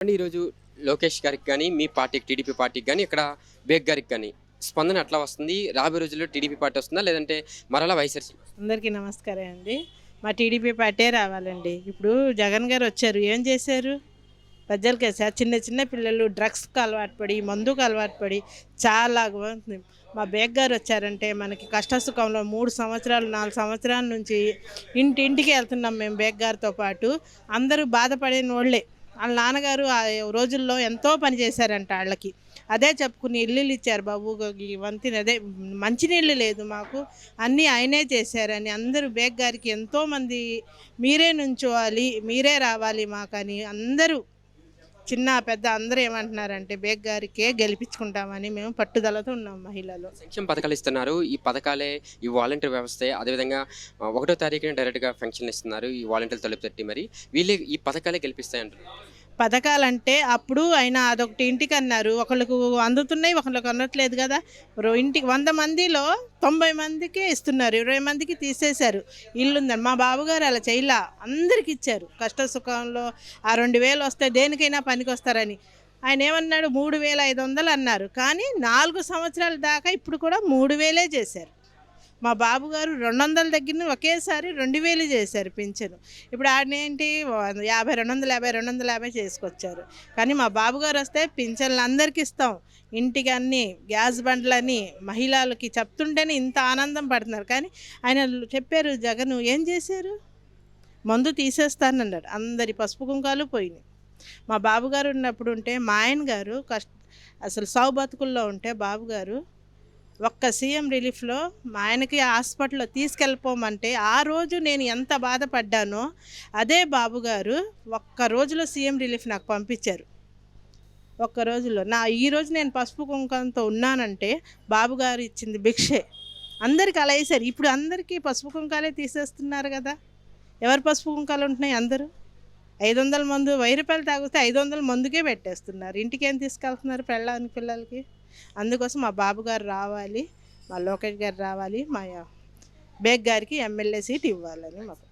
అండి ఈరోజు లోకేష్ గారికి కానీ, మీ పార్టీకి టీడీపీ పార్టీకి గానీ, ఇక్కడ బేగ్ గారికి గానీ స్పందన ఎట్లా వస్తుంది? రాబోయే రోజుల్లో టీడీపీ పార్టీ వస్తుందా? లేదంటే మరలా వైఎస్ఆర్‌సీపీ వస్తుందా? అందరికీ నమస్కారం అండి. మా టీడీపీ పార్టీ రావాలండి. ఇప్పుడు జగన్ గారు వచ్చారు. ఏం చేశారు? ప్రజలకి చిన్న చిన్న పిల్లలు డ్రగ్స్‌కి అలవాటు పడి, మందుకు అలవాటు పడి చాలా మా బేగ్ గారు వచ్చారంటే మనకి కష్ట సుఖంలో 3 సంవత్సరాలు, 4 సంవత్సరాల నుంచి ఇంటింటికి వెళ్తున్నాం మేము బేగ్ గారితో పాటు. అందరూ బాధపడినోళ్ళే. వాళ్ళ నాన్నగారు ఆ రోజుల్లో ఎంతో పని చేశారంట ఆళ్ళకి. అదే చెప్పుకుని ఇల్లులు ఇచ్చారు బాబు వంతిన అదే మంచినీళ్ళు లేదు మాకు, అన్నీ ఆయనే చేశారని అందరూ బేగ్ గారికి ఎంతోమంది మీరే నుంచోవాలి, మీరే రావాలి మాకని అందరూ చిన్న పెద్ద అందరూ ఏమంటున్నారంటే బేగ్ గారికే గెలిపించుకుంటామని మేము పట్టుదలతో ఉన్నాం మహిళలు. సంక్షేమ పథకాలు ఇస్తున్నారు. ఈ పథకాలే ఈ వాలంటీర్ వ్యవస్థే. అదేవిధంగా ఒకటో తారీఖున డైరెక్ట్‌గా పెన్షన్‌లు ఇస్తున్నారు. ఈ వాలంటీర్లు తలుపు తట్టి మరి వీళ్ళే ఈ పథకాలే గెలిపిస్తాయంటారు. పథకాలంటే అప్పుడు ఆయన అదొకటి ఇంటికి అన్నారు, ఒకళ్ళకు అందుతున్నాయి, ఒకళ్ళకు అందట్లేదు కదా. ఇంటికి 100 మందిలో 90 మందికే ఇస్తున్నారు, 20 మందికి తీసేశారు. ఇల్లుందని మా బాబుగారు అలా చేయలా, అందరికి ఇచ్చారు. కష్ట సుఖంలో ఆ 2000 వస్తే దేనికైనా పనికి వస్తారని ఆయన ఏమన్నాడు, 3500 అన్నారు. కానీ 4 సంవత్సరాల దాకా ఇప్పుడు కూడా 3000 చేశారు. మా బాబుగారు 200 దగ్గర ఒకేసారి 2000 చేశారు పింఛను. ఇప్పుడు ఆడనేంటి 50, 250, 250 చేసుకొచ్చారు. కానీ మా బాబుగారు వస్తే పింఛన్లు అందరికీ ఇస్తాం, ఇంటికి అన్నీ గ్యాస్ బండ్లని మహిళలకి చెప్తుంటేనే ఇంత ఆనందం పడుతున్నారు. కానీ ఆయన చెప్పారు, జగన్ ఏం చేశారు? మందు తీసేస్తానన్నాడు. అందరి పసుపు కుంకాలు పోయినాయి. మా బాబుగారు ఉన్నప్పుడు ఉంటే మా ఆయన గారు అసలు సావు బతుకుల్లో ఉంటే బాబుగారు ఒక్క సీఎం రిలీఫ్లో మా ఆయనకి హాస్పిటల్లో తీసుకెళ్ళిపోమంటే ఆ రోజు నేను ఎంత బాధపడ్డానో అదే బాబుగారు ఒక్క రోజులో సీఎం రిలీఫ్ నాకు పంపించారు. ఒక్క రోజులో ఈరోజు నేను పసుపు కుంకంతో ఉన్నానంటే బాబుగారు ఇచ్చింది భిక్షే. అందరికి అలా వేశారు. ఇప్పుడు అందరికీ పసుపు కుంకాలే తీసేస్తున్నారు కదా. ఎవరు పసుపు కుంకాలు ఉంటున్నాయి? అందరూ 500 మందు 1000 రూపాయలు తాగితే 500 మందుకే పెట్టేస్తున్నారు. ఇంటికి ఏం తీసుకెళ్తున్నారు పెళ్ళానికి పిల్లలకి? అందుకోసం మా బాబు గారు రావాలి, మా లోకేష్ గారు రావాలి, మా బేగ్ గారికి ఎమ్మెల్యే సీట్ ఇవ్వాలని మాకు